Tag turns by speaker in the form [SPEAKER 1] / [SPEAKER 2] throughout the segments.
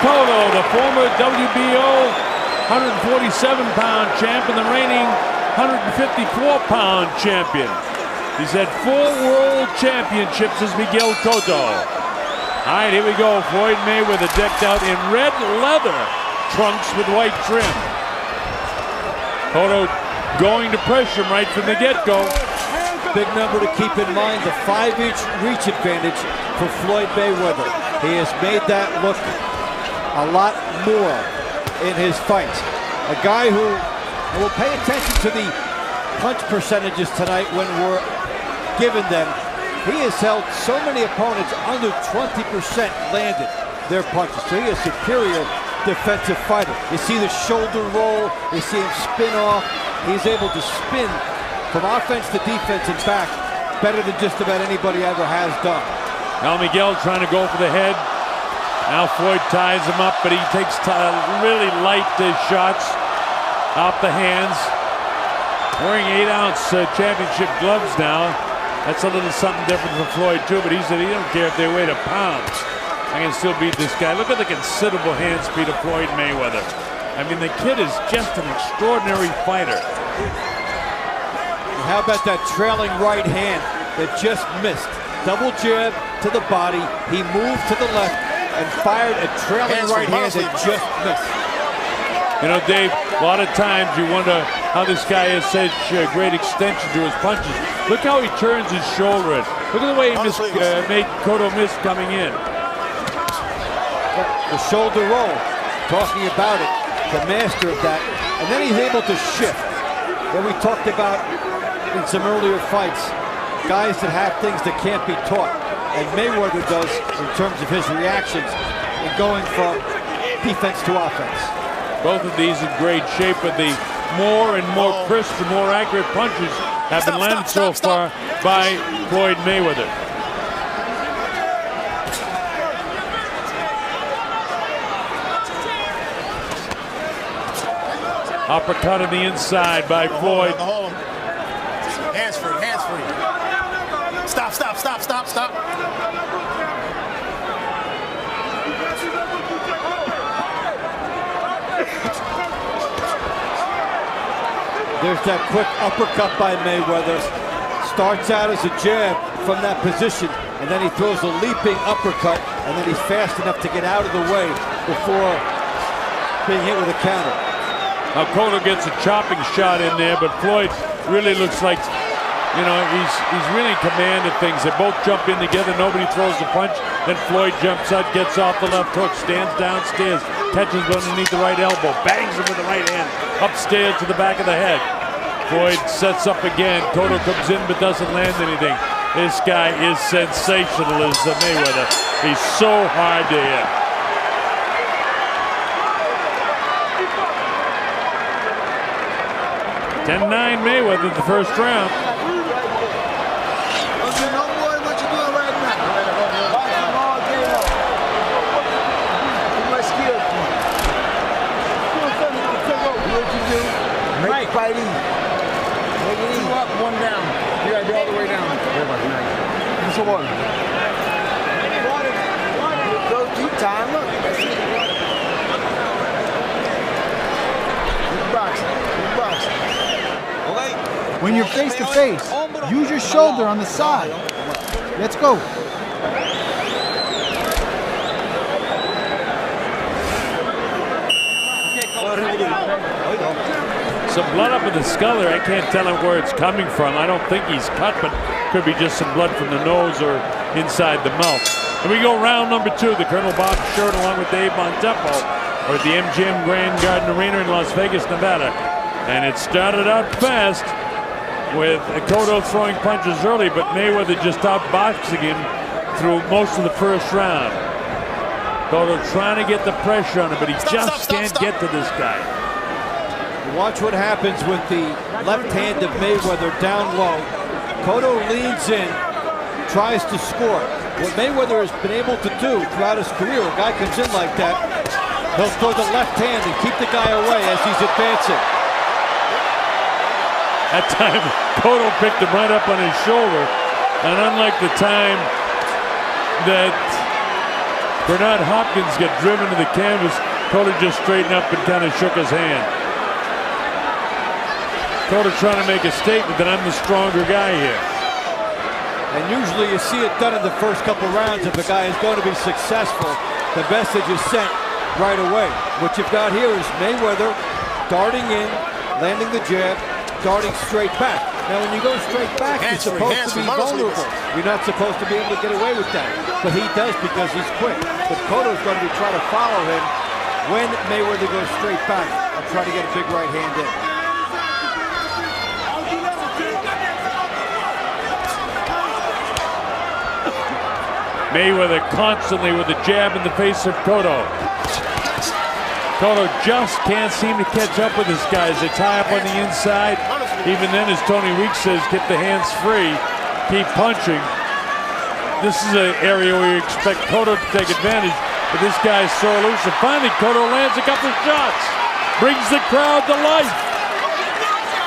[SPEAKER 1] Cotto, the former WBO 147-pound champ and the reigning 154-pound champion. He's had 4 world championships as Miguel Cotto. All right, here we go. Floyd Mayweather decked out in red leather trunks with white trim. Cotto going to pressure him right from the get-go.
[SPEAKER 2] Big number to keep in mind, the 5-inch reach advantage for Floyd Mayweather. He has made that look a lot more in his fights. A guy who will pay attention to the punch percentages tonight when we're given them. He has held so many opponents under 20% landed their punches. So he is a superior defensive fighter. You see the shoulder roll, you see him spin off. He's able to spin from offense to defense and back better than just about anybody ever has done.
[SPEAKER 1] Now Miguel trying to go for the head. Now Floyd ties him up, but he takes really light shots off the hands. Wearing 8-ounce championship gloves now. That's a little something different for Floyd too, but he said he don't care if they weighed a pound. I can still beat this guy. Look at the considerable hand speed of Floyd Mayweather. I mean, the kid is just an extraordinary fighter.
[SPEAKER 2] How about that trailing right hand that just missed? Double jab to the body. He moved to the left and fired a trailing right hand that just missed.
[SPEAKER 1] You know, Dave, a lot of times you wonder how this guy has such great extension to his punches. Look how he turns his shoulder in. Look at the way he made Cotto miss coming in.
[SPEAKER 2] The shoulder roll, talking about it, the master of that. And then he's able to shift. That we talked about in some earlier fights. Guys that have things that can't be taught. And Mayweather does in terms of his reactions in going from defense to offense.
[SPEAKER 1] Both of these in great shape, but the more and more crisp and more accurate punches have been landed so far by Floyd Mayweather. Uppercut on the inside by Floyd.
[SPEAKER 3] Hands free, hands free. Stop, stop, stop, stop, stop.
[SPEAKER 2] There's that quick uppercut by Mayweather. Starts out as a jab from that position, and then he throws a leaping uppercut, and then he's fast enough to get out of the way before being hit with a counter.
[SPEAKER 1] Now Cotto gets a chopping shot in there, but Floyd really looks like, you know, he's really in command of things. They both jump in together, nobody throws a punch, then Floyd jumps out, gets off the left hook, stands downstairs, catches underneath the right elbow, bangs him with the right hand, upstairs to the back of the head. Floyd sets up again, Cotto comes in but doesn't land anything. This guy is sensational, as Mayweather. He's so hard to hit. $10-9 Mayweather in the first round.
[SPEAKER 3] Make fight easy. Make it 2 up, 1 down. You gotta be all the way down. Just one. Go deep time. Look. Box.
[SPEAKER 4] When you're face to face, use your shoulder on the side. Let's go.
[SPEAKER 1] Some blood up in the skull there. I can't tell him where it's coming from. I don't think he's cut, but could be just some blood from the nose or inside the mouth. And we go round number 2. The Colonel Bob Shirt along with Dave Montempo are at the MGM Grand Garden Arena in Las Vegas, Nevada. And it started out fast with Cotto throwing punches early, but Mayweather just outboxing him through most of the first round. Cotto trying to get the pressure on him, but he just can't get to this guy.
[SPEAKER 2] Watch what happens with the left hand of Mayweather down low. Cotto leans in, tries to score. What Mayweather has been able to do throughout his career, a guy comes in like that, he'll throw the left hand and keep the guy away as he's advancing.
[SPEAKER 1] That time, Cotto picked him right up on his shoulder. And unlike the time that Bernard Hopkins got driven to the canvas. Cotto just straightened up and kind of shook his hand. Cotto trying to make a statement that I'm the stronger guy here.
[SPEAKER 2] And usually you see it done in the first couple rounds. If a guy is going to be successful, the message is sent right away. What you've got here is Mayweather darting in, landing the jab, darting straight back. Now when you go straight back, you're supposed to be vulnerable. You're not supposed to be able to get away with that. But he does because he's quick. But Cotto's going to be trying to follow him when Mayweather goes straight back and try to get a big right hand in.
[SPEAKER 1] Mayweather constantly with a jab in the face of Cotto. Cotto just can't seem to catch up with this guy as they tie up on the inside. Even then, as Tony Weeks says, get the hands free, keep punching. This is an area where you expect Cotto to take advantage, but this guy's so loose. And finally, Cotto lands a couple of shots, brings the crowd to life.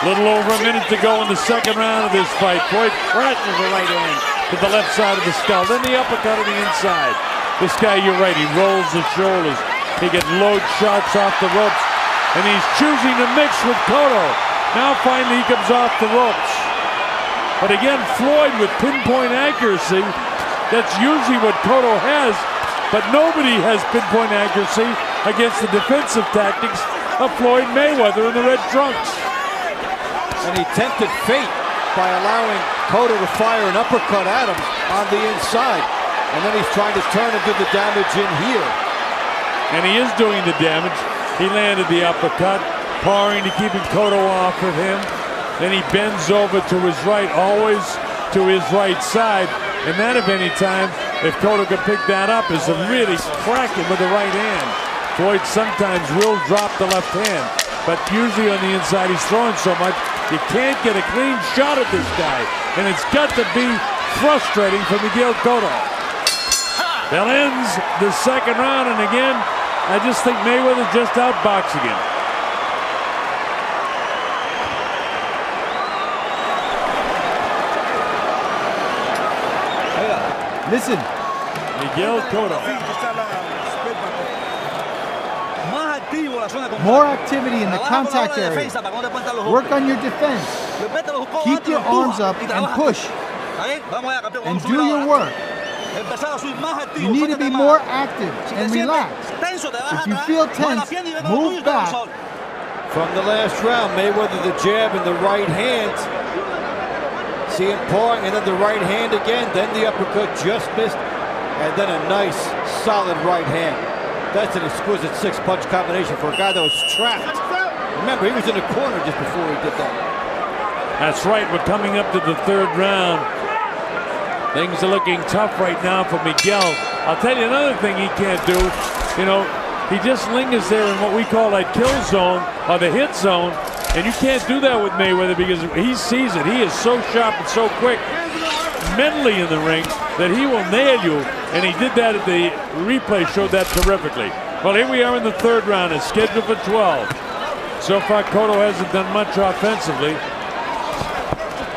[SPEAKER 1] Little over a minute to go in the second round of this fight. Floyd crashes the right hand to the left side of the skull, then the uppercut on the inside. This guy, you're right, he rolls the shoulders. He gets load shots off the ropes, and he's choosing to mix with Cotto. Now finally he comes off the ropes. But again, Floyd with pinpoint accuracy. That's usually what Cotto has, but nobody has pinpoint accuracy against the defensive tactics of Floyd Mayweather in the red trunks.
[SPEAKER 2] And he tempted fate by allowing Cotto to fire an uppercut at him on the inside. And then he's trying to turn and do the damage in here.
[SPEAKER 1] And he is doing the damage. He landed the uppercut, parring to keeping Cotto off of him. Then he bends over to his right, always to his right side. And that, if any time, if Cotto can pick that up, is to really crack him with the right hand. Floyd sometimes will drop the left hand, but usually on the inside he's throwing so much, you can't get a clean shot at this guy. And it's got to be frustrating for Miguel Cotto. That ends the second round, and again, I just think Mayweather just outboxing him.
[SPEAKER 4] Listen.
[SPEAKER 1] Miguel Cotto.
[SPEAKER 4] More activity in the contact area. Work on your defense. Keep your arms up and push. And do your work. You need to be more active and relaxed. If you feel tense, move back.
[SPEAKER 2] From the last round, Mayweather the jab and the right hand. See him pawing, and then the right hand again, then the uppercut just missed, and then a nice, solid right hand. That's an exquisite six-punch combination for a guy that was trapped. Remember, he was in the corner just before he did that.
[SPEAKER 1] That's right, we're coming up to the third round. Things are looking tough right now for Miguel. I'll tell you another thing he can't do. You know, he just lingers there in what we call that kill zone, or the hit zone, and you can't do that with Mayweather because he sees it. He is so sharp and so quick mentally in the ring that he will nail you, and he did that at the replay, showed that terrifically. Well, here we are in the third round. It's scheduled for 12. So far, Cotto hasn't done much offensively.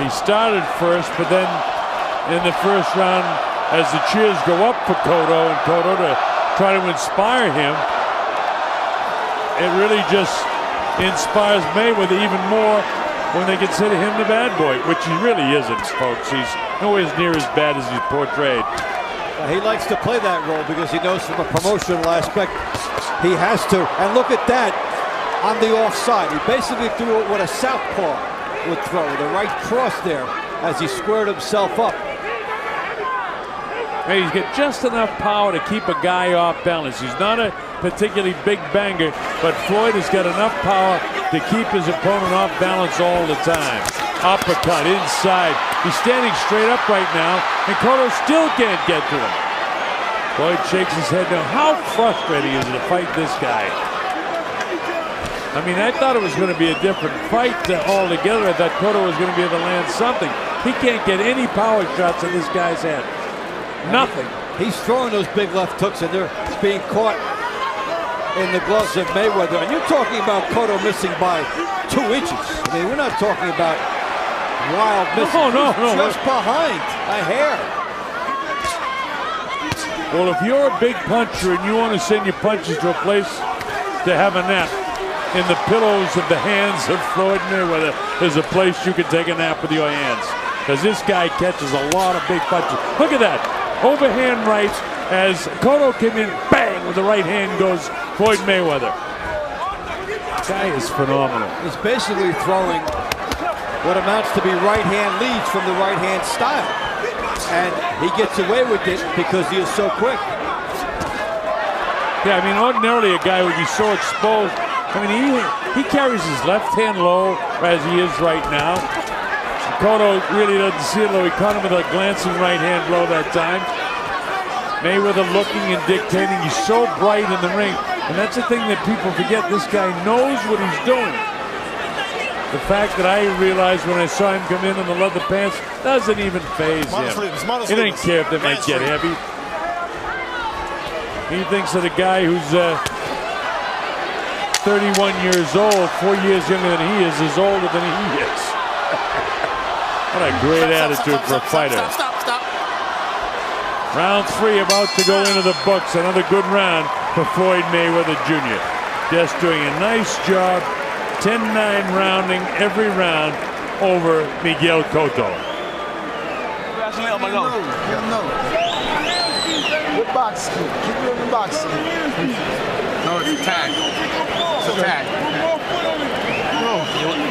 [SPEAKER 1] He started first, but then in the first round, as the cheers go up for Cotto and Cotto to try to inspire him, it really just inspires Mayweather even more when they consider him the bad boy, which he really isn't, folks. He's nowhere near as bad as he's portrayed.
[SPEAKER 2] He likes to play that role because he knows from a promotional aspect he has to. And look at that on the offside. He basically threw it what a southpaw would throw, the right cross there as he squared himself up.
[SPEAKER 1] Hey, he's got just enough power to keep a guy off balance. He's not a particularly big banger, but Floyd has got enough power to keep his opponent off balance all the time. Uppercut inside. He's standing straight up right now, and Cotto still can't get to him. Floyd shakes his head now. How frustrating is it to fight this guy? I mean, I thought it was going to be a different fight altogether. I thought Cotto was going to be able to land something. He can't get any power shots in this guy's head. Nothing.
[SPEAKER 2] He's throwing those big left hooks, and they're being caught in the gloves of Mayweather. And you're talking about Cotto missing by 2 inches. I mean, we're not talking about wild missing.
[SPEAKER 1] No.
[SPEAKER 2] Just behind a hair.
[SPEAKER 1] Well, if you're a big puncher and you want to send your punches to a place to have a nap, in the pillows of the hands of Floyd Mayweather, there's a place you can take a nap with your hands. Because this guy catches a lot of big punches. Look at that. Overhand right as Cotto came in, bang, with the right hand goes Floyd Mayweather. This guy is phenomenal.
[SPEAKER 2] He's basically throwing what amounts to be right hand leads from the right hand style. And he gets away with it because he is so quick.
[SPEAKER 1] Yeah, I mean, ordinarily a guy would be so exposed. I mean, he carries his left hand low as he is right now. Cotto really doesn't see it, though. He caught him with a glancing right hand blow that time. Mayweather looking and dictating. He's so bright in the ring. And that's the thing that people forget. This guy knows what he's doing. The fact that I realized when I saw him come in the leather pants doesn't even faze him. He doesn't care if they might get heavy. He thinks that a guy who's 31 years old, 4 years younger than he is older than he is. What a great attitude for a fighter. Round 3 about to go into the books. Another good round for Floyd Mayweather Jr. Just doing a nice job. 10-9 rounding every round over Miguel Cotto.
[SPEAKER 3] Good box. Keep it in the box. No, it's a tag. It's a tag. No.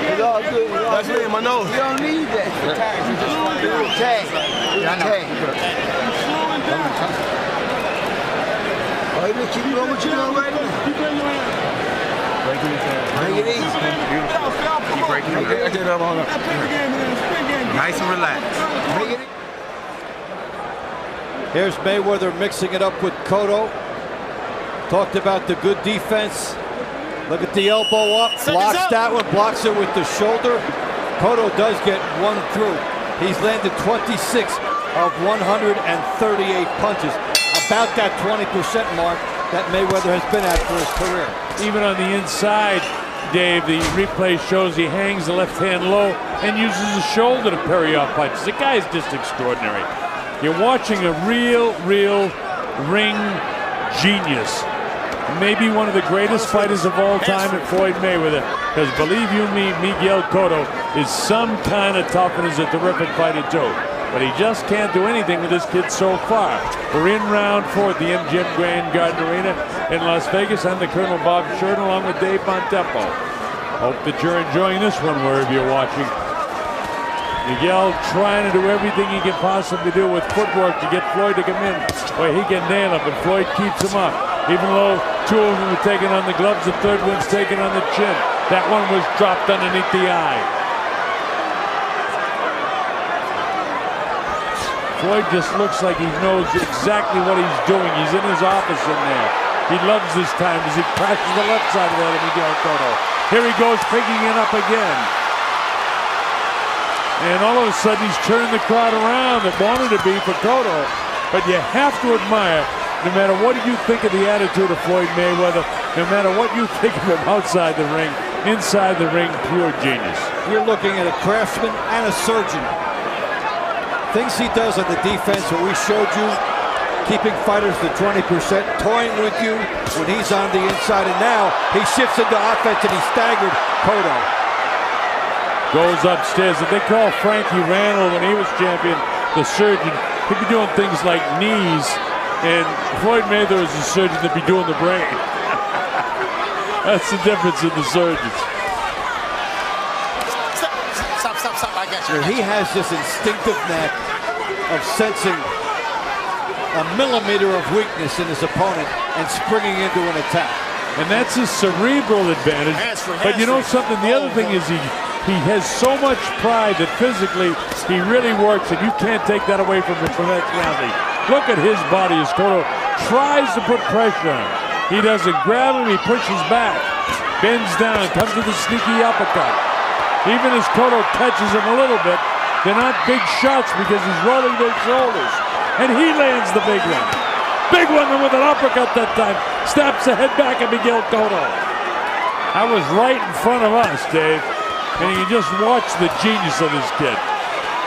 [SPEAKER 3] It's all good. That's me in my nose. You don't need that. It's a tag. You just want to do a tag. Yeah, I know. Oh, you keep going what you're doing right now. Bring it easy.
[SPEAKER 5] Keep breaking it. Nice and relaxed.
[SPEAKER 3] Bring it easy.
[SPEAKER 2] Here's Mayweather mixing it up with Cotto. Talked about the good defense. Look at the elbow up, blocks that one, blocks it with the shoulder. Cotto does get one through. He's landed 26 of 138 punches. About that 20% mark that Mayweather has been at for his career.
[SPEAKER 1] Even on the inside, Dave, the replay shows he hangs the left hand low and uses his shoulder to parry off punches. The guy is just extraordinary. You're watching a real ring genius. Maybe one of the greatest fighters of all time at Floyd Mayweather. Because believe you me, Miguel Cotto is some kind of tough and is a terrific fighter too. But he just can't do anything with this kid so far. We're in round 4 at the MGM Grand Garden Arena in Las Vegas. I'm the Colonel Bob Sheridan along with Dave Montempo. Hope that you're enjoying this one wherever you're watching. Miguel trying to do everything he can possibly do with footwork to get Floyd to come in where he can nail him, but Floyd keeps him up. Even though 2 of them were taken on the gloves, the third one's taken on the chin. That one was dropped underneath the eye. Floyd just looks like he knows exactly what he's doing. He's in his office in there. He loves this time as he crashes the left side of that of Miguel Cotto. Here he goes, picking it up again. And all of a sudden he's turning the crowd around that wanted to be for Cotto. But you have to admire, no matter what you think of the attitude of Floyd Mayweather, no matter what you think of him outside the ring, inside the ring, pure genius.
[SPEAKER 2] You're looking at a craftsman and a surgeon. Things he does on the defense, what we showed you, keeping fighters to 20%, toying with you when he's on the inside, and now he shifts into offense and he staggered Cotto.
[SPEAKER 1] Goes upstairs. If they call Frankie Randall when he was champion, the surgeon, he'd be doing things like knees, and Floyd Mayweather is a surgeon that'd be doing the brain. That's the difference in the surgeons.
[SPEAKER 3] Stop, I got you.
[SPEAKER 2] He has this instinctive knack of sensing a millimeter of weakness in his opponent and springing into an attack.
[SPEAKER 1] And that's his cerebral advantage. But you know something? The other thing is he has so much pride that physically he really works, and you can't take that away from him from that reality. Look at his body as Cotto tries to put pressure on him. He doesn't grab him, he pushes back, bends down, comes with a sneaky uppercut. Even as Cotto catches him a little bit, they're not big shots because he's rolling those shoulders. And he lands the big one. Big one with an uppercut that time. Snaps the head back at Miguel Cotto. That was right in front of us, Dave. And you just watch the genius of this kid.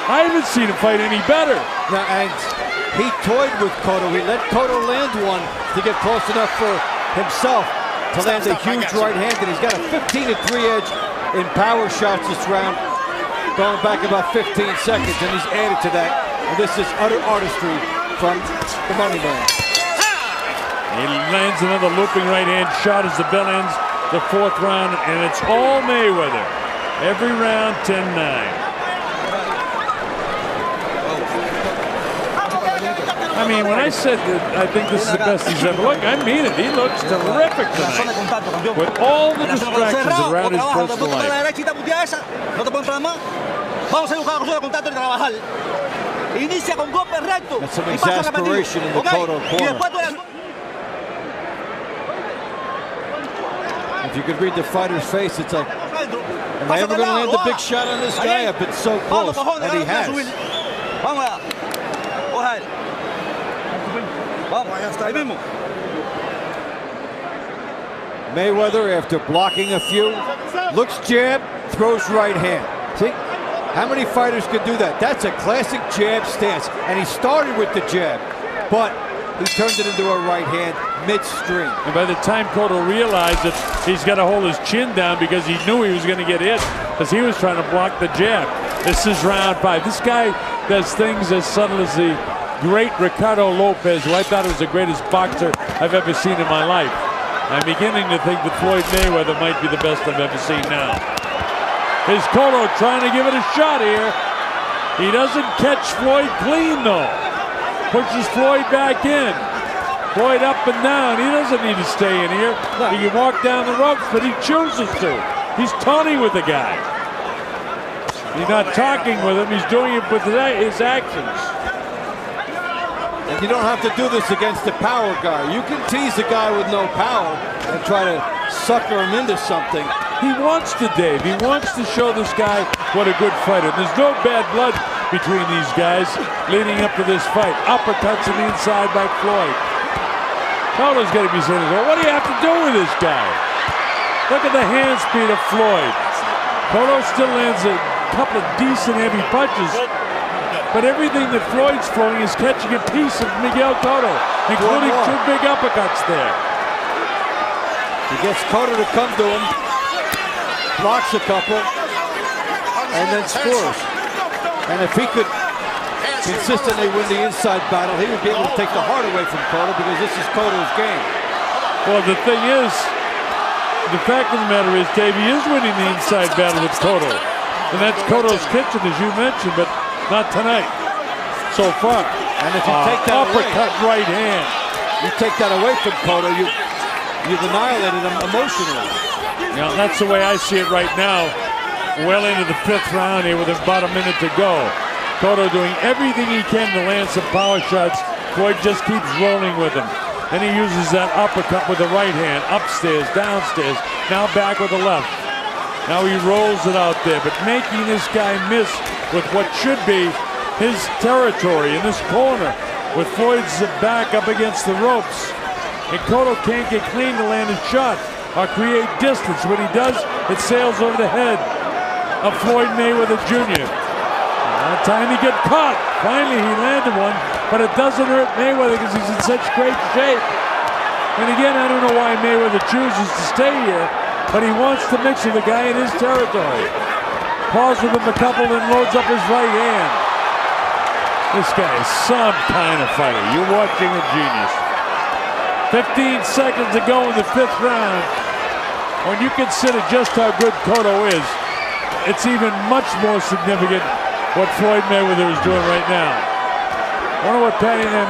[SPEAKER 1] I haven't seen him fight any better.
[SPEAKER 2] Now, and he toyed with Cotto. He let Cotto land one to get close enough for himself to land a huge right hand. And he's got a 15-3 edge in power shots this round, going back about 15 seconds, and he's added to that. And this is utter artistry from the money man.
[SPEAKER 1] He lands another looping right hand shot as the bell ends the fourth round, and it's all Mayweather. Every round 10-9. I mean, when I said that I think this is the best he's ever looked, I mean it. He looks terrific tonight. With all the distractions around his personal life.
[SPEAKER 2] That's some exasperation in the Cotto corner. If you could read the fighter's face, it's like, am I ever going to land a big shot on this guy? I've been so close, and he has. Mayweather, after blocking a few, looks jab, throws right hand. See, how many fighters could do that? That's a classic jab stance, and he started with the jab, but he turned it into a right hand midstream.
[SPEAKER 1] And by the time Cotto realized that he's got to hold his chin down because he knew he was going to get hit, because he was trying to block the jab. This is round 5. This guy does things as subtle as the great Ricardo Lopez, who I thought was the greatest boxer I've ever seen in my life. I'm beginning to think that Floyd Mayweather might be the best I've ever seen now. Here's Cotto trying to give it a shot here. He doesn't catch Floyd clean though. Pushes Floyd back in. Floyd up and down. He doesn't need to stay in here. He can walk down the ropes, but he chooses to. He's taunting with the guy. He's not talking with him. He's doing it with his actions.
[SPEAKER 2] And you don't have to do this against the power guy. You can tease a guy with no power and try to sucker him into something.
[SPEAKER 1] He wants to, Dave. He wants to show this guy what a good fighter. There's no bad blood between these guys leading up to this fight. Uppercuts on the inside by Floyd. Cotto's got to be saying, well, what do you have to do with this guy? Look at the hand speed of Floyd. Cotto still lands a couple of decent heavy punches, but everything that Floyd's throwing is catching a piece of Miguel Cotto, including 2 big uppercuts there.
[SPEAKER 2] He gets Cotto to come to him, blocks a couple, and then scores. And if he could consistently win the inside battle, he would be able to take the heart away from Cotto, because this is Cotto's game.
[SPEAKER 1] Well, the thing is, the fact of the matter is, Dave, he is winning the inside battle with Cotto. And that's Cotto's kitchen, as you mentioned, but not tonight, so far.
[SPEAKER 2] And if you take that
[SPEAKER 1] uppercut
[SPEAKER 2] away,
[SPEAKER 1] right hand.
[SPEAKER 2] You take that away from Cotto, you've annihilated him emotionally.
[SPEAKER 1] You know, that's the way I see it right now. Well into the 5th round here with about a minute to go. Cotto doing everything he can to land some power shots. Floyd just keeps rolling with him. Then he uses that uppercut with the right hand, upstairs, downstairs, now back with the left. Now he rolls it out there, but making this guy miss with what should be his territory in this corner, with Floyd's back up against the ropes. And Cotto can't get clean to land a shot or create distance. When he does, it sails over the head of Floyd Mayweather Jr. Time to get caught. Finally, he landed one, but it doesn't hurt Mayweather because he's in such great shape. And again, I don't know why Mayweather chooses to stay here, but he wants to mix with the guy in his territory. Paws with him a couple, then loads up his right hand. This guy is some kind of fighter. You're watching a genius. 15 seconds to go in the 5th round. When you consider just how good Cotto is, it's even much more significant what Floyd Mayweather is doing right now. I wonder what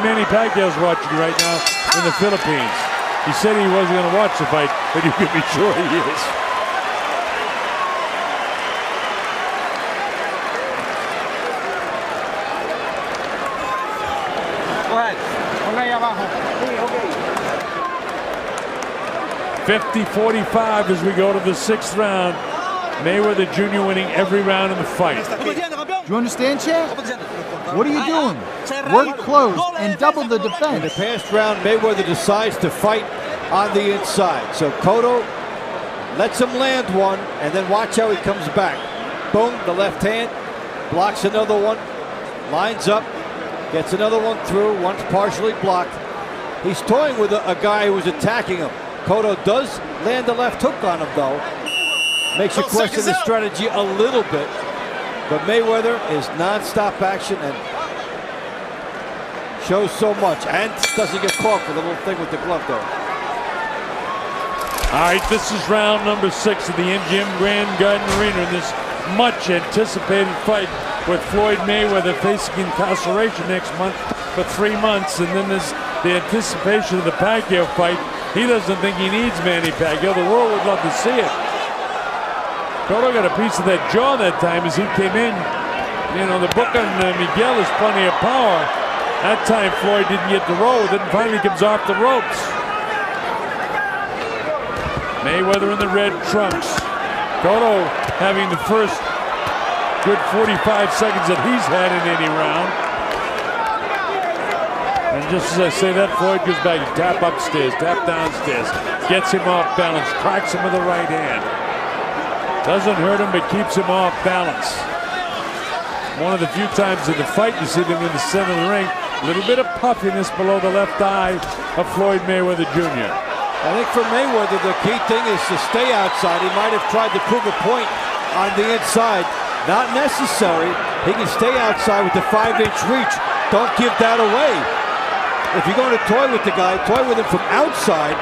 [SPEAKER 1] Manny Pacquiao's watching right now in the Philippines. He said he wasn't going to watch the fight, but you can be sure he is.
[SPEAKER 5] Go ahead.
[SPEAKER 1] 50-45 as we go to the 6th round. Mayweather Jr. winning every round in the fight.
[SPEAKER 4] Do you understand, champ? What are you doing? Work close and double the defense.
[SPEAKER 2] In the past round, Mayweather decides to fight on the inside. So Cotto lets him land one, and then watch how he comes back. Boom, the left hand. blocks another one, lines up, gets another one through, one's partially blocked. He's toying with a guy who's attacking him. Cotto does land the left hook on him, though. Makes you question the strategy a little bit. But Mayweather is non-stop action and shows so much. And doesn't get caught for the little thing with the glove, though.
[SPEAKER 1] All right, this is round number 6 of the MGM Grand Garden Arena in this much anticipated fight with Floyd Mayweather facing incarceration next month for 3 months. And then there's the anticipation of the Pacquiao fight. He doesn't think he needs Manny Pacquiao. The world would love to see it. Cotto got a piece of that jaw that time as he came in. You know, the book on Miguel is plenty of power. That time Floyd didn't get the roll, then finally comes off the ropes. Mayweather in the red trunks. Cotto having the first good 45 seconds that he's had in any round. And just as I say that, Floyd goes back and tap upstairs, tap downstairs, gets him off balance, cracks him with the right hand. Doesn't hurt him, but keeps him off balance. One of the few times in the fight you see them in the center of the ring. A little bit of puffiness below the left eye of Floyd Mayweather Jr.
[SPEAKER 2] I think for Mayweather, the key thing is to stay outside. He might have tried to prove a point on the inside. Not necessary. He can stay outside with the 5-inch reach. Don't give that away. If you're going to toy with the guy, toy with him from outside.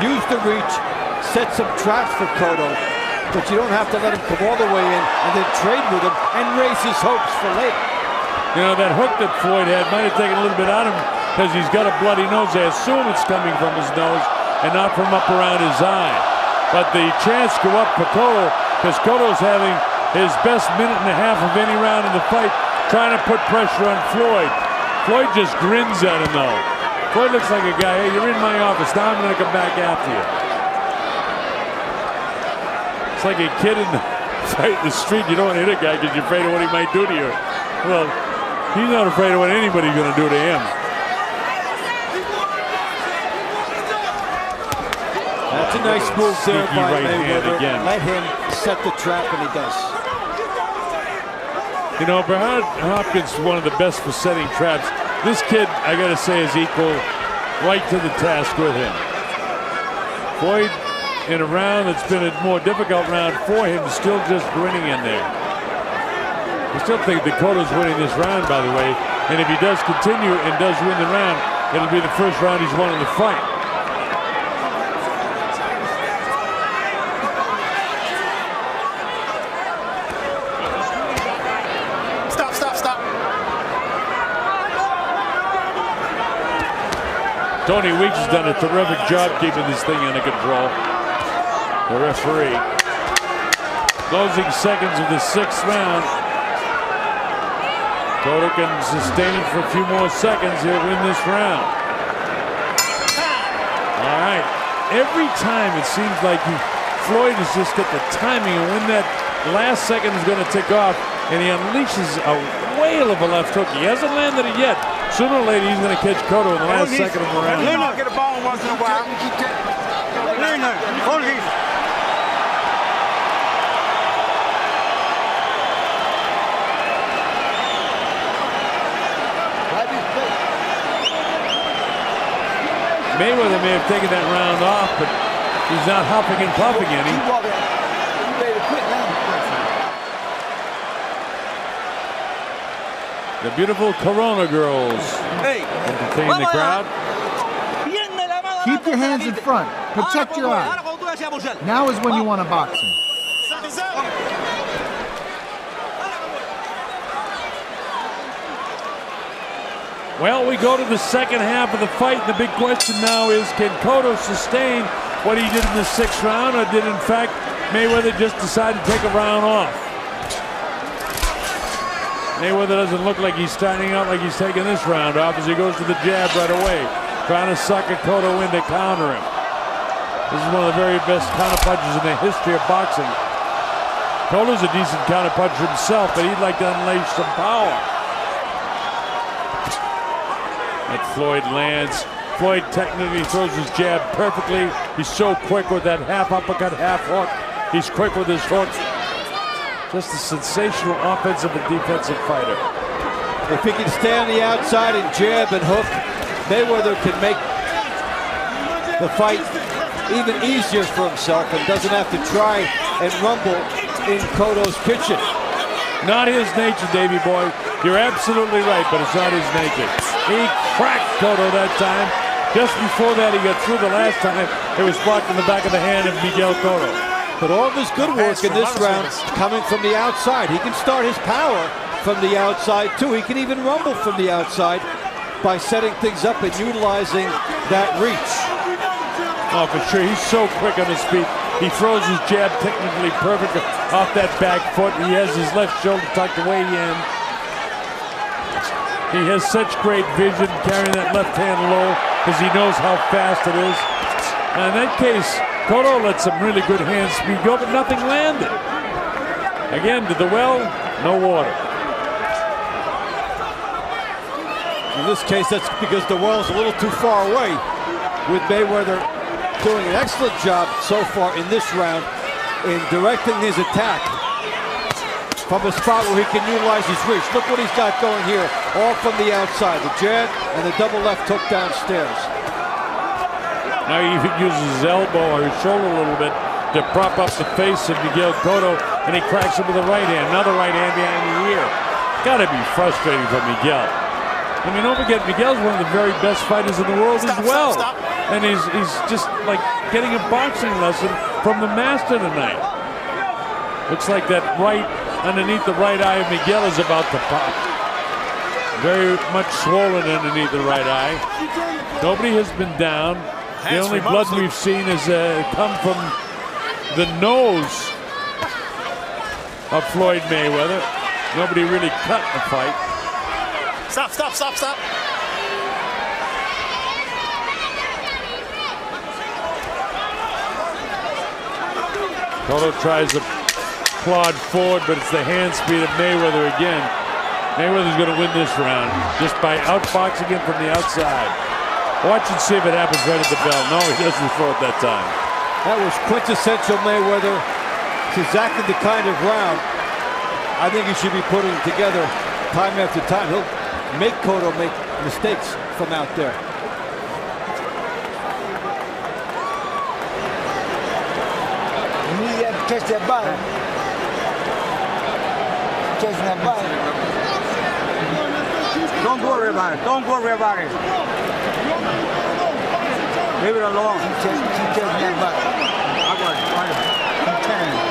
[SPEAKER 2] Use the reach. Set some traps for Cotto. But you don't have to let him come all the way in and then trade with him and raise his hopes for later.
[SPEAKER 1] You know, that hook that Floyd had might have taken a little bit out of him because he's got a bloody nose. I assume it's coming from his nose and not from up around his eye. But the chance go up for Cotto because Cotto's having his best minute and a half of any round in the fight, trying to put pressure on Floyd. Floyd just grins at him, though. Floyd looks like a guy, hey, you're in my office, now I'm going to come back after you. It's like a kid in the fight in the street. You don't want to hit a guy because you're afraid of what he might do to you. Well, he's not afraid of what anybody's going to do to him.
[SPEAKER 2] That's a nice move there by Mayweather. Let him set the trap, and he does.
[SPEAKER 1] You know, Bernard Hopkins is one of the best for setting traps. This kid, I got to say, is equal right to the task with him. Floyd, in a round that's been a more difficult round for him, still just grinning in there. I still think that Cotto's winning this round, by the way. And if he does continue and does win the round, it'll be the first round he's won in the fight.
[SPEAKER 3] Stop, stop, stop.
[SPEAKER 1] Tony Weeks has done a terrific job keeping this thing under control. The referee. Closing seconds of the 6th round. Cotto can sustain it for a few more seconds. He'll win this round. All right. Every time it seems like Floyd has just got the timing, and when that last second is going to tick off, and he unleashes a whale of a left hook. He hasn't landed it yet. Sooner or later, he's going to catch Cotto in the last second of the round.
[SPEAKER 3] Get a ball once in a while. Hold it.
[SPEAKER 1] Mayweather may have taken that round off, but he's not huffing and puffing any. The beautiful Corona girls entertain the crowd.
[SPEAKER 4] Keep your hands in front. Protect your eyes. Now is when you want to box him.
[SPEAKER 1] Well, we go to the second half of the fight. The big question now is, can Cotto sustain what he did in the 6th round, or did, in fact, Mayweather just decide to take a round off? Mayweather doesn't look like he's starting out like he's taking this round off as he goes to the jab right away, trying to sucker Cotto in to counter him. This is one of the very best counterpunchers in the history of boxing. Cotto's a decent counterpuncher himself, but he'd like to unleash some power. That Floyd lands. Floyd technically throws his jab perfectly. He's so quick with that half uppercut, half hook. He's quick with his hook. Just a sensational offensive and defensive fighter.
[SPEAKER 2] If he can stay on the outside and jab and hook, Mayweather can make the fight even easier for himself and doesn't have to try and rumble in Cotto's kitchen.
[SPEAKER 1] Not his nature, Davey boy. You're absolutely right, but it's not his nature. He cracked Cotto that time. Just before that, he got through the last time. It was blocked in the back of the hand of Miguel Cotto.
[SPEAKER 2] But all of his good work in this round coming from the outside. He can start his power from the outside, too. He can even rumble from the outside by setting things up and utilizing that reach.
[SPEAKER 1] Oh, for sure. He's so quick on his feet. He throws his jab technically perfect off that back foot. He has his left shoulder tucked away in. He has such great vision carrying that left hand low because he knows how fast it is. And in that case, Cotto let some really good hand speed go, but nothing landed. Again, to the well, no water.
[SPEAKER 2] In this case, that's because the well's a little too far away, with Mayweather doing an excellent job so far in this round in directing his attack from a spot where he can utilize his reach. Look what he's got going here, all from the outside. The jab and the double left hook downstairs.
[SPEAKER 1] Now he even uses his elbow or his shoulder a little bit to prop up the face of Miguel Cotto, and he cracks him with the right hand. Another right hand behind the ear. Got to be frustrating for Miguel. I mean, don't forget, Miguel's one of the very best fighters in the world as well. And he's just like getting a boxing lesson from the master tonight. Looks like that right underneath the right eye of Miguel is about to pop. Very much swollen underneath the right eye. Nobody has been down. The only blood we've seen has come from the nose of Floyd Mayweather. Nobody really cut the fight.
[SPEAKER 3] Stop, stop, stop, stop.
[SPEAKER 1] Cotto tries to plod forward, but it's the hand speed of Mayweather again. Mayweather's going to win this round just by outboxing him from the outside. Watch and see if it happens right at the bell. No, he doesn't throw it that time.
[SPEAKER 2] That was quintessential Mayweather. It's exactly the kind of round I think he should be putting together time after time. He'll make Cotto make mistakes from out there.
[SPEAKER 6] You need to catch that body. Catching that body. Don't worry about it. Don't worry about it. Leave it alone. Keep catching that body. I got it. Keep carrying it.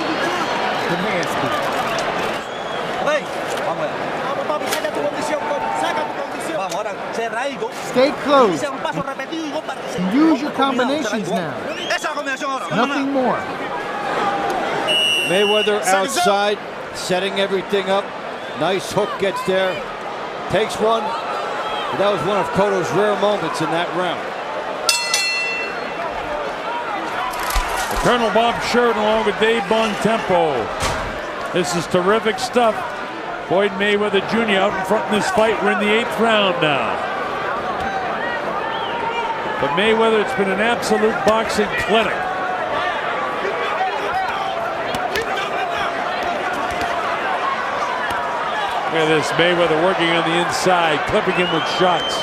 [SPEAKER 6] The man speak. Hey!
[SPEAKER 4] Stay close and use your combinations now. Nothing more.
[SPEAKER 2] Mayweather outside, setting everything up. Nice hook gets there. Takes one. But that was one of Cotto's rare moments in that round.
[SPEAKER 1] Colonel Bob Sheridan along with Dave Bontempo. This is terrific stuff. Floyd Mayweather Jr. out in front in this fight. We're in the 8th round now. For Mayweather, it's been an absolute boxing clinic. Look at this, Mayweather working on the inside, clipping him with shots.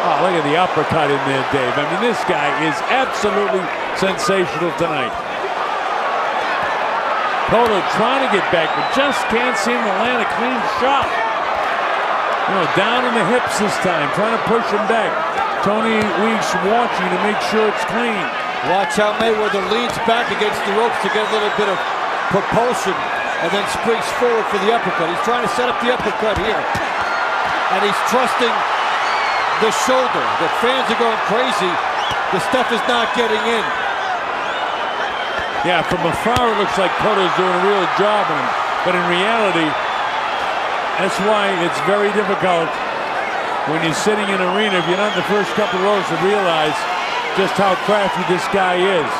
[SPEAKER 1] Oh, look at the uppercut in there, Dave. I mean, this guy is absolutely sensational tonight. Cotto trying to get back, but just can't seem to land a clean shot. You know, down in the hips this time, trying to push him back. Tony Weeks watching to make sure it's clean.
[SPEAKER 2] Watch how Mayweather leans back against the ropes to get a little bit of propulsion and then springs forward for the uppercut. He's trying to set up the uppercut here. And he's trusting the shoulder. The fans are going crazy. The stuff is not getting in.
[SPEAKER 1] Yeah, from afar it looks like Cotto's doing a real job on him. But in reality, that's why it's very difficult when you're sitting in an arena, if you're not in the first couple rows, to realize just how crafty this guy is.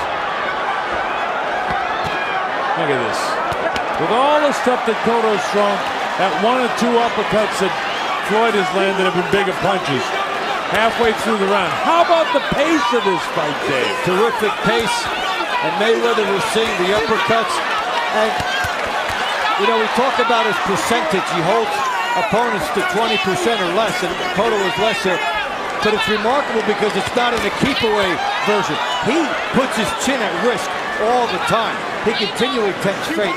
[SPEAKER 1] Look at this. With all the stuff that Cotto's thrown, that 1 or 2 uppercuts that Floyd has landed have been bigger punches. Halfway through the round. How about the pace of this fight, Dave?
[SPEAKER 2] Terrific pace. And Mayweather was seeing the uppercuts. And You know, we talk about his percentage. He holds opponents to 20% or less, and Cotto is less there. But it's remarkable because it's not in the keep-away version. He puts his chin at risk all the time. He continually tempts fate,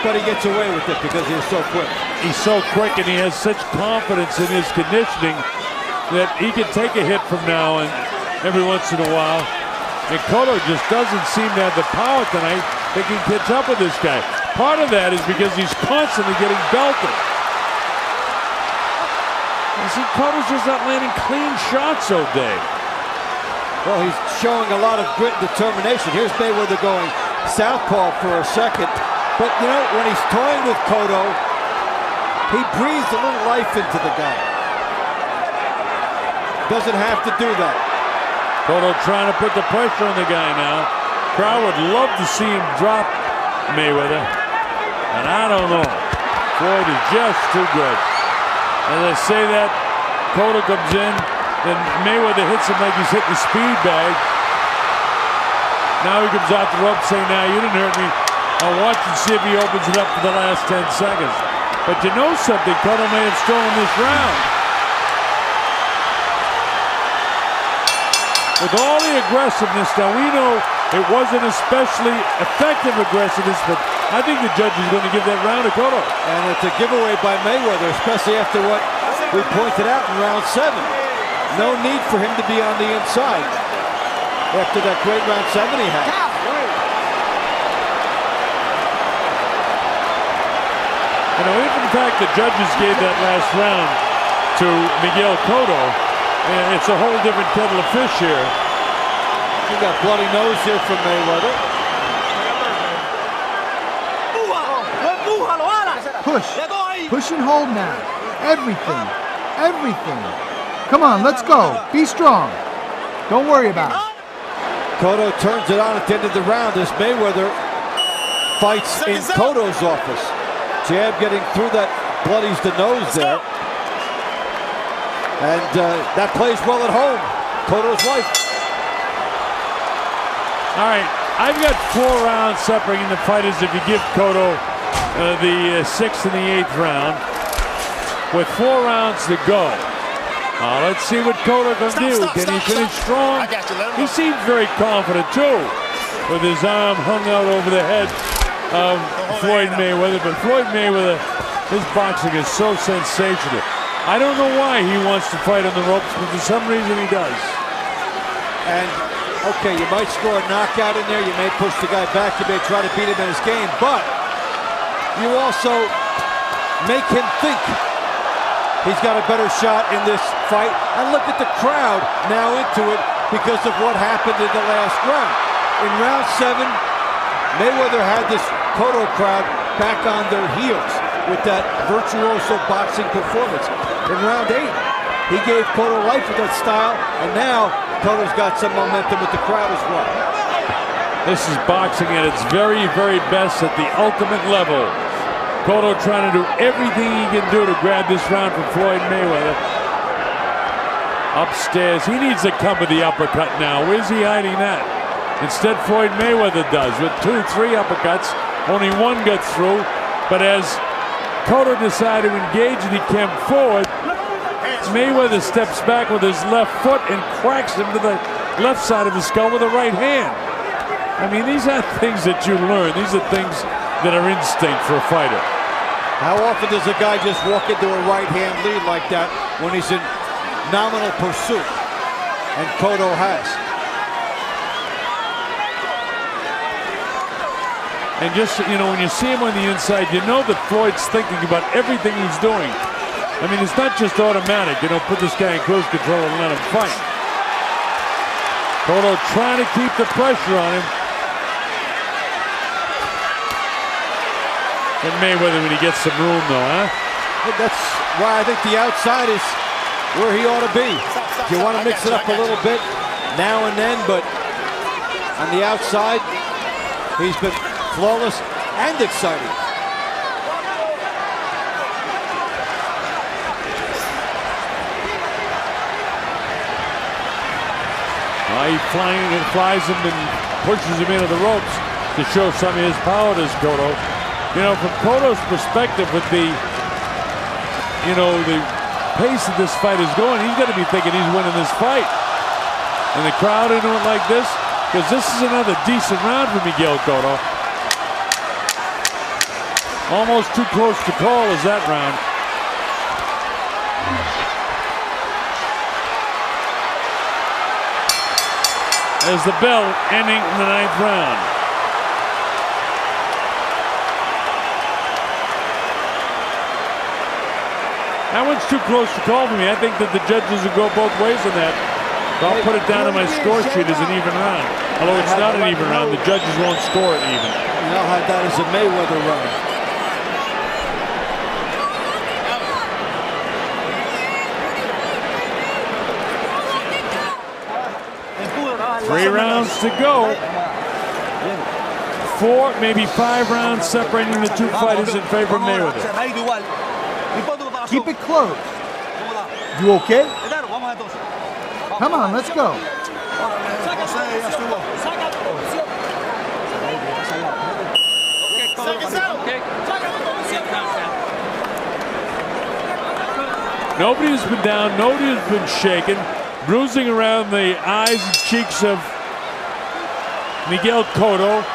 [SPEAKER 2] but he gets away with it because he is so quick.
[SPEAKER 1] He's so quick, and he has such confidence in his conditioning that he can take a hit from now and every once in a while. And Cotto just doesn't seem to have the power tonight that can catch up with this guy. Part of that is because he's constantly getting belted. You see, Cotto's just not landing clean shots all day.
[SPEAKER 2] Well, he's showing a lot of grit and determination. Here's Mayweather going southpaw for a second. But, you know, when he's toying with Cotto, he breathes a little life into the guy. Doesn't have to do that.
[SPEAKER 1] Cotto trying to put the pressure on the guy now. Crowd would love to see him drop Mayweather. And I don't know. Floyd is just too good. As I say that, Cotto comes in, then Mayweather hits him like he's hitting a speed bag. Now he comes out the rope saying, "Now you didn't hurt me. I'll watch and see if he opens it up for the last 10 seconds. But you know something, Cotto may have stolen this round. With all the aggressiveness, now we know it wasn't especially effective aggressiveness, but I think the judge is going to give that round to Cotto.
[SPEAKER 2] And it's a giveaway by Mayweather, especially after what we pointed out in round 7. No need for him to be on the inside after that great round 7 he had.
[SPEAKER 1] You know, if in fact the judges gave that last round to Miguel Cotto, it's a whole different kettle of fish here.
[SPEAKER 2] You got bloody nose here from Mayweather.
[SPEAKER 4] Push. Push and hold now. Everything. Everything. Come on, let's go. Be strong. Don't worry about it.
[SPEAKER 2] Cotto turns it on at the end of the round as Mayweather fights in Cotto's office. Jab getting through that bloodies the nose there. And that plays well at home. Cotto's life.
[SPEAKER 1] All right, I've got 4 rounds separating the fighters if you give Cotto the 6th and the 8th round. With 4 rounds to go. Let's see what Cotto can do. Can he finish strong? He seems very confident too, with his arm hung out over the head of Floyd Mayweather. But Floyd Mayweather, his boxing is so sensational. I don't know why he wants to fight on the ropes, but for some reason he does.
[SPEAKER 2] And okay, you might score a knockout in there. You may push the guy back. You may try to beat him in his game, but you also make him think he's got a better shot in this fight. And look at the crowd now into it because of what happened in the last round. In round 7, Mayweather had this Cotto crowd back on their heels with that virtuoso boxing performance. In round 8, he gave Cotto life with that style, and now Cotto's got some momentum with the crowd as well.
[SPEAKER 1] This is boxing at its very, very best at the ultimate level. Cotto trying to do everything he can do to grab this round from Floyd Mayweather. Upstairs, he needs to come with the uppercut now. Where's he hiding that? Instead, Floyd Mayweather does with 2, 3 uppercuts. Only 1 got through, but as Cotto decided to engage and he came forward, Mayweather steps back with his left foot and cracks him to the left side of his skull with the right hand. I mean, these aren't things that you learn. These are things that are instinct for a fighter.
[SPEAKER 2] How often does a guy just walk into a right-hand lead like that when he's in nominal pursuit? And Cotto has.
[SPEAKER 1] And just, you know, when you see him on the inside, you know that Floyd's thinking about everything he's doing. I mean, it's not just automatic, you know, put this guy in cruise control and let him fight. Cotto trying to keep the pressure on him. And Mayweather when he gets some room, though, huh?
[SPEAKER 2] That's why I think the outside is where he ought to be. You want to mix it up a little bit now and then, but on the outside, he's been flawless and exciting.
[SPEAKER 1] He flies him and pushes him into the ropes to show some of his power to Cotto. You know, from Cotto's perspective, with the, you know, the pace that this fight is going, he's got to be thinking he's winning this fight. And the crowd into it like this, because this is another decent round for Miguel Cotto. Almost too close to call is that round. As the bell ending the 9th round. That one's too close to call for me. I think that the judges will go both ways on that. I'll put it down on my score sheet as an even round. Although it's not an even round, the judges won't score it even.
[SPEAKER 2] Now had that as a Mayweather round.
[SPEAKER 1] Three rounds to go. 4, maybe 5 rounds separating the two fighters in favor of Mayweather.
[SPEAKER 4] Keep it close. You okay? Come on, let's go.
[SPEAKER 1] Nobody's been down, nobody's been shaken. Bruising around the eyes and cheeks of Miguel Cotto.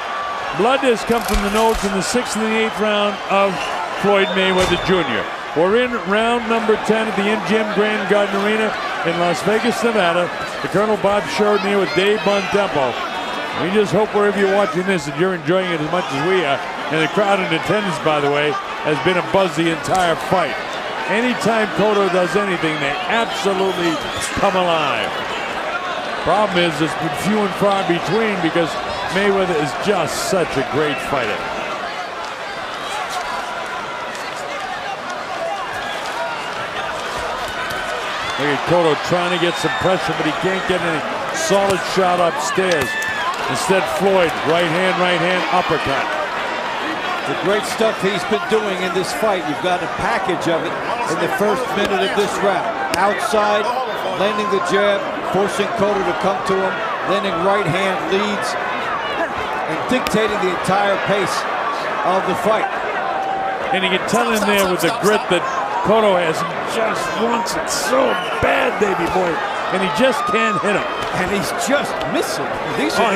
[SPEAKER 1] Blood has come from the nose in the 6th and the 8th round of Floyd Mayweather Jr. We're in round number 10 at the MGM Grand Garden Arena in Las Vegas, Nevada. The Colonel Bob Sheridan here with Dave Bontempo. We just hope wherever you're watching this that you're enjoying it as much as we are. And the crowd in attendance, by the way, has been a buzz the entire fight. Anytime Cotto does anything, they absolutely come alive. Problem is, it's been few and far between because Mayweather is just such a great fighter. Look at Cotto trying to get some pressure, but he can't get any solid shot upstairs. Instead, Floyd, right hand, uppercut.
[SPEAKER 2] The great stuff he's been doing in this fight. You've got a package of it in the first minute of this round. Outside, landing the jab, forcing Cotto to come to him, landing right hand leads, and dictating the entire pace of the fight.
[SPEAKER 1] And you can tell in there with the grit that Cotto has. He just wants it so bad, baby boy. And he just can't hit him.
[SPEAKER 2] And he's just missing. These are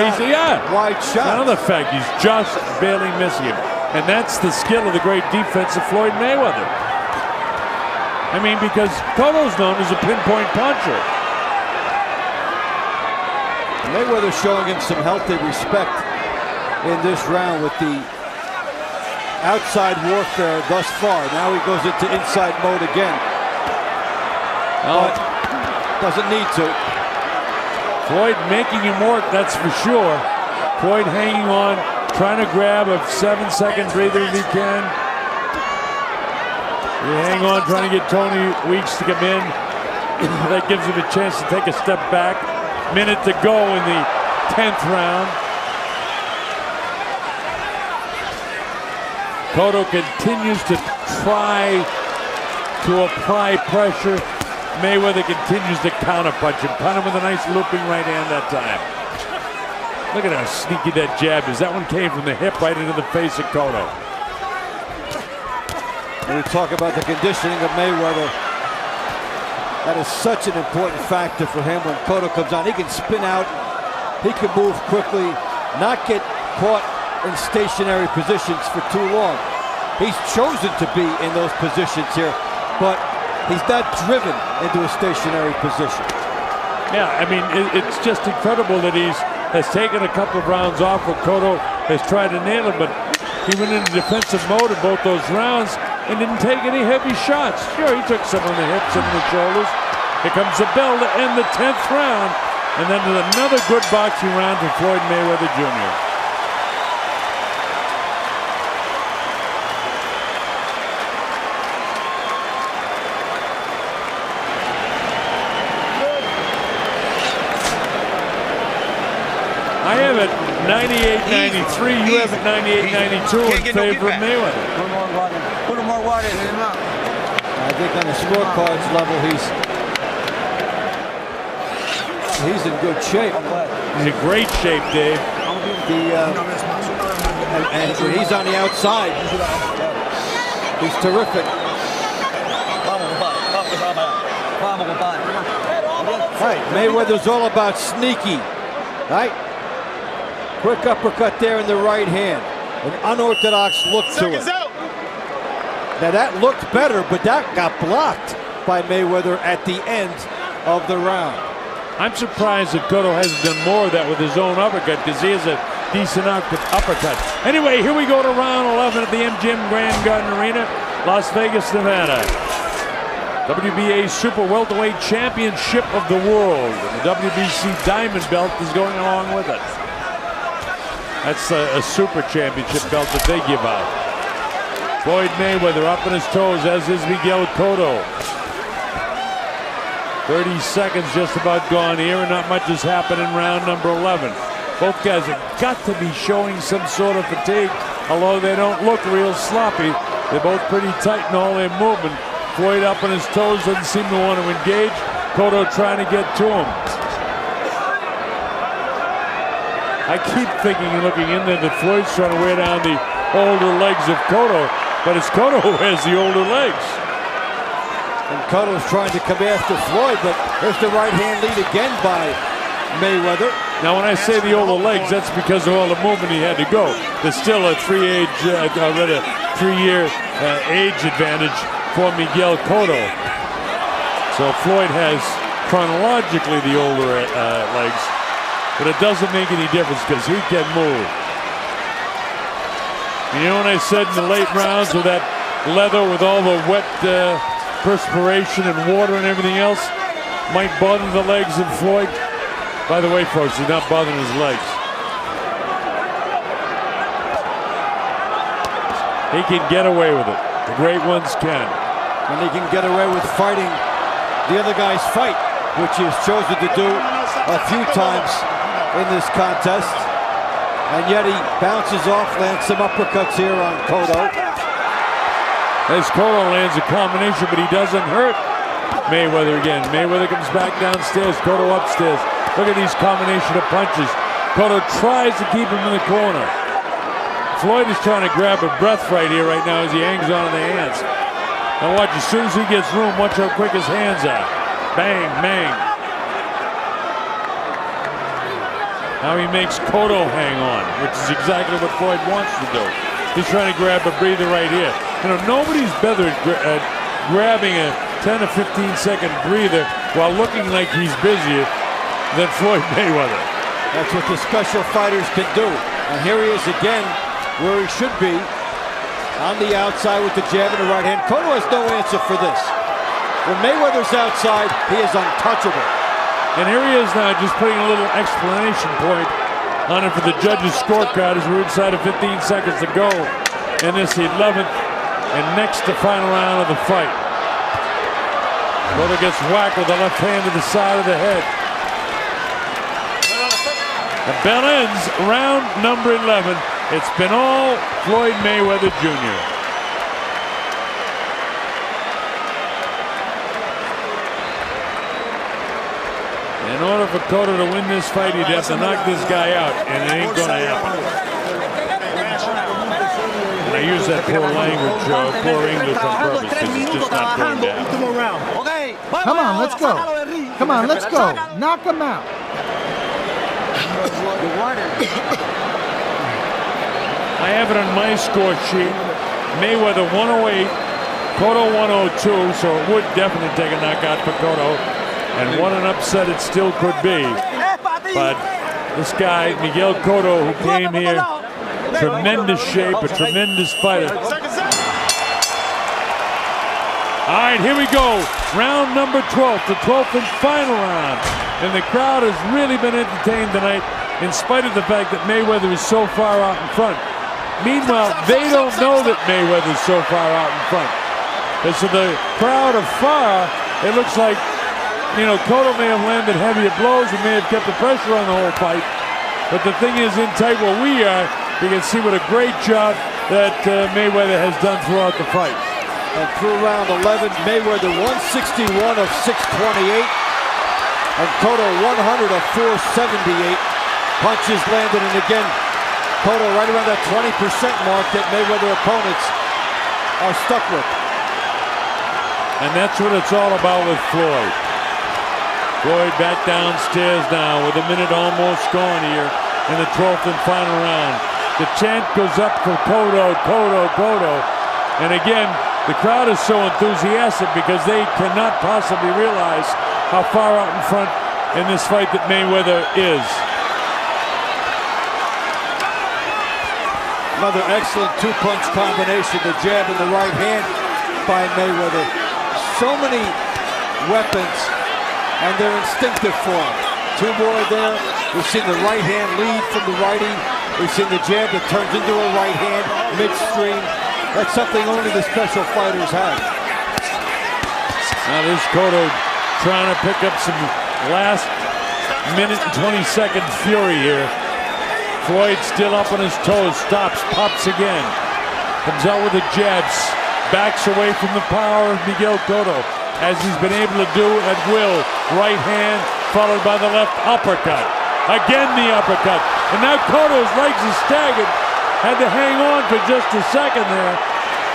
[SPEAKER 2] wide shots.
[SPEAKER 1] Another fact, he's just barely missing him. And that's the skill of the great defense of Floyd Mayweather. I mean, because Cotto's known as a pinpoint puncher.
[SPEAKER 2] Mayweather showing him some healthy respect in this round with the outside warfare thus far. Now he goes into inside mode again. But doesn't need to.
[SPEAKER 1] Floyd making him work, that's for sure. Floyd hanging on, trying to grab a 7-second breather if he can. You hang on, trying to get Tony Weeks to come in. That gives him a chance to take a step back. Minute to go in the 10th round. Cotto continues to try to apply pressure. Mayweather continues to counterpunch him. Punt him with a nice looping right hand that time. Look at how sneaky that jab is. That one came from the hip right into the face of Cotto.
[SPEAKER 2] When we talk about the conditioning of Mayweather, that is such an important factor for him when Cotto comes on. He can spin out, he can move quickly, not get caught in stationary positions for too long. He's chosen to be in those positions here, but he's not driven into a stationary position.
[SPEAKER 1] Yeah, I mean, it's just incredible that has taken a couple of rounds off where Cotto has tried to nail him, but he went into defensive mode in both those rounds and didn't take any heavy shots. Sure, he took some on the hips and the shoulders. Here comes the bell to end the 10th round, and then another good boxing round for Floyd Mayweather Jr. I have it 98-93. You have it 98-92 in favor of Mayweather.
[SPEAKER 6] Put more water in him out.
[SPEAKER 2] I think on the scorecards level, he's in good shape.
[SPEAKER 1] He's in great shape, Dave.
[SPEAKER 2] And when he's on the outside, he's terrific. Right, Mayweather's all about sneaky, right? Quick uppercut there in the right hand. An unorthodox look to it. Now that looked better, but that got blocked by Mayweather at the end of the round.
[SPEAKER 1] I'm surprised that Cotto hasn't done more of that with his own uppercut, because he has a decent uppercut. Anyway, here we go to round 11 at the MGM Grand Garden Arena, Las Vegas, Nevada. WBA Super Welterweight Championship of the World. And the WBC Diamond Belt is going along with it. That's a Super Championship belt that they give out. Floyd Mayweather up on his toes, as is Miguel Cotto. 30 seconds just about gone here, and not much has happened in round number 11. Both guys have got to be showing some sort of fatigue, although they don't look real sloppy. They're both pretty tight in all their movement. Floyd up on his toes, doesn't seem to want to engage. Cotto trying to get to him. I keep thinking and looking in there that Floyd's trying to wear down the older legs of Cotto, but it's Cotto who has the older legs.
[SPEAKER 2] And Cotto's trying to come after Floyd, but there's the right hand lead again by Mayweather.
[SPEAKER 1] Now, when I say the older legs, that's because of all the movement he had to go. There's still a three-year age advantage for Miguel Cotto. So Floyd has chronologically the older legs, but it doesn't make any difference because he can move. You know, when I said in the late rounds with that leather with all the wet perspiration and water and everything else might bother the legs of Floyd? By the way, folks, he's not bothering his legs. He can get away with it. The great ones can.
[SPEAKER 2] And he can get away with fighting the other guy's fight, which he has chosen to do a few times in this contest. And yet he bounces off, lands some uppercuts here on Cotto.
[SPEAKER 1] As Cotto lands a combination, but he doesn't hurt Mayweather again. Mayweather comes back downstairs, Cotto upstairs. Look at these combination of punches. Cotto tries to keep him in the corner. Floyd is trying to grab a breath right here right now as he hangs on to the hands. Now watch, as soon as he gets room, watch how quick his hands are. Bang, bang. Now he makes Cotto hang on, which is exactly what Floyd wants to do. He's trying to grab a breather right here. You know, nobody's better at grabbing a 10 to 15 second breather while looking like he's busier than Floyd Mayweather.
[SPEAKER 2] That's what the special fighters can do. And here he is again, where he should be, on the outside with the jab and the right hand. Cotto has no answer for this. When Mayweather's outside, he is untouchable.
[SPEAKER 1] And here he is now, just putting a little explanation point on it for the judges' scorecard as we're inside of 15 seconds to go in this 11th and next to final round of the fight. Cotto gets whacked with the left hand to the side of the head. The bell ends round number 11. It's been all Floyd Mayweather Jr. In order for Cotto to win this fight, he'd have to knock this guy out, and it ain't gonna happen. And I use that poor language, poor English on purpose, because it's just not going to happen.
[SPEAKER 4] Come on, let's go. Come on, let's go. Knock him out.
[SPEAKER 1] I have it on my score sheet. Mayweather 108, Cotto 102, so it would definitely take a knockout for Cotto. And what an upset it still could be. But this guy, Miguel Cotto, who came here, tremendous shape, a tremendous fighter. All right, here we go. Round number 12, the 12th and final round. And the crowd has really been entertained tonight, in spite of the fact that Mayweather is so far out in front. Meanwhile, they don't know that Mayweather is so far out in front. And so the crowd afar, it looks like, you know, Cotto may have landed heavier blows and may have kept the pressure on the whole fight. But the thing is, in tight where we are, you can see what a great job that Mayweather has done throughout the fight.
[SPEAKER 2] And through round 11, Mayweather 161 of 628. And Cotto 100 of 478. Punches landed, and again, Cotto right around that 20% mark that Mayweather opponents are stuck with.
[SPEAKER 1] And that's what it's all about with Floyd. Floyd back downstairs now with a minute almost gone here in the 12th and final round. The chant goes up for Cotto, Cotto, Cotto. And again, the crowd is so enthusiastic because they cannot possibly realize how far out in front in this fight that Mayweather is.
[SPEAKER 2] Another excellent two-punch combination, the jab and the right hand by Mayweather. So many weapons, and they're instinctive for him. Two more there. We've seen the right hand lead from the righty. We've seen the jab that turns into a right hand midstream. That's something only the special fighters have.
[SPEAKER 1] Now this Cotto trying to pick up some last minute and 20-second fury here. Floyd still up on his toes, stops, pops again. Comes out with the jabs, backs away from the power of Miguel Cotto, as he's been able to do at will. Right hand followed by the left uppercut. Again the uppercut. And now Cotto's legs are staggered. Had to hang on for just a second there.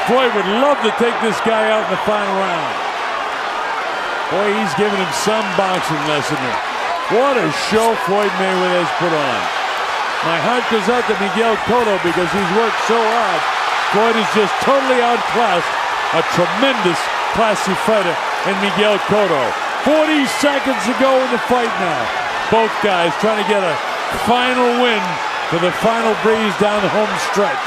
[SPEAKER 1] Floyd would love to take this guy out in the final round. Boy, he's giving him some boxing lesson there. What a show Floyd Mayweather has put on. My heart goes out to Miguel Cotto because he's worked so hard. Floyd is just totally outclassed. A tremendous, classy fighter in Miguel Cotto. 40 seconds to go in the fight now. Both guys trying to get a final win for the final breeze down the home stretch.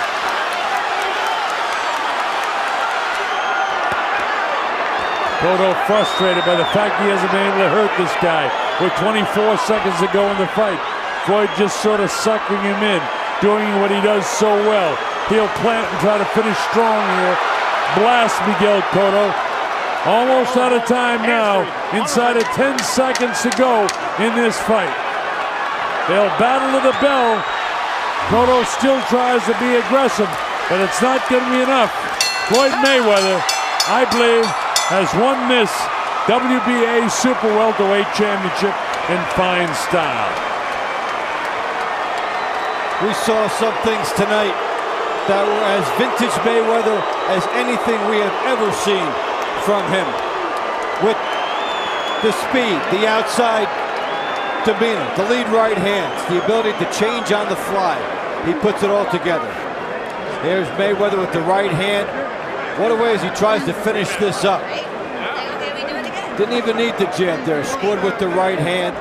[SPEAKER 1] Cotto frustrated by the fact he hasn't been able to hurt this guy with 24 seconds to go in the fight. Floyd just sort of sucking him in, doing what he does so well. He'll plant and try to finish strong here. Blast Miguel Cotto. Almost out of time now. Inside of 10 seconds to go in this fight. They'll battle to the bell. Cotto still tries to be aggressive, but it's not going to be enough. Floyd Mayweather, I believe, has won this WBA Super Welterweight Championship in fine style.
[SPEAKER 2] We saw some things tonight that were as vintage Mayweather as anything we have ever seen from him. With the speed, the outside demeanor, the lead right hands, the ability to change on the fly. He puts it all together. Here's Mayweather with the right hand. What a way as he tries to finish this up. Didn't even need the jab there, scored with the right hand.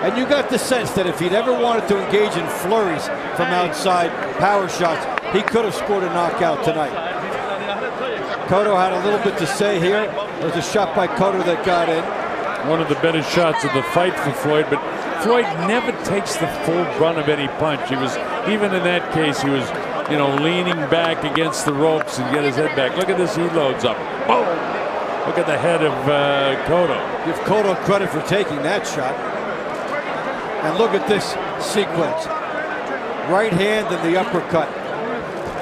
[SPEAKER 2] And you got the sense that if he'd ever wanted to engage in flurries from outside, power shots, he could have scored a knockout tonight. Cotto had a little bit to say here. There's a shot by Cotto that got in.
[SPEAKER 1] One of the better shots of the fight for Floyd, but Floyd never takes the full brunt of any punch. He was, even in that case, he was, you know, leaning back against the ropes and get his head back. Look at this, he loads up. Boom! Look at the head of Cotto.
[SPEAKER 2] Give Cotto credit for taking that shot. And look at this sequence. Right hand and the uppercut.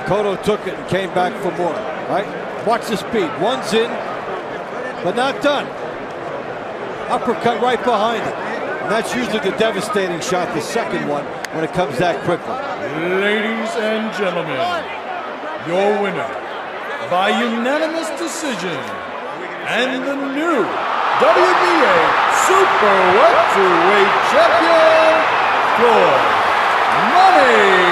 [SPEAKER 2] Cotto took it and came back for more, right? Watch the speed. One's in, but not done. Uppercut right behind it. And that's usually the devastating shot, the second one, when it comes that quickly.
[SPEAKER 7] Ladies and gentlemen, your winner by unanimous decision and the new WBA Super Welterweight Champion, Floyd Money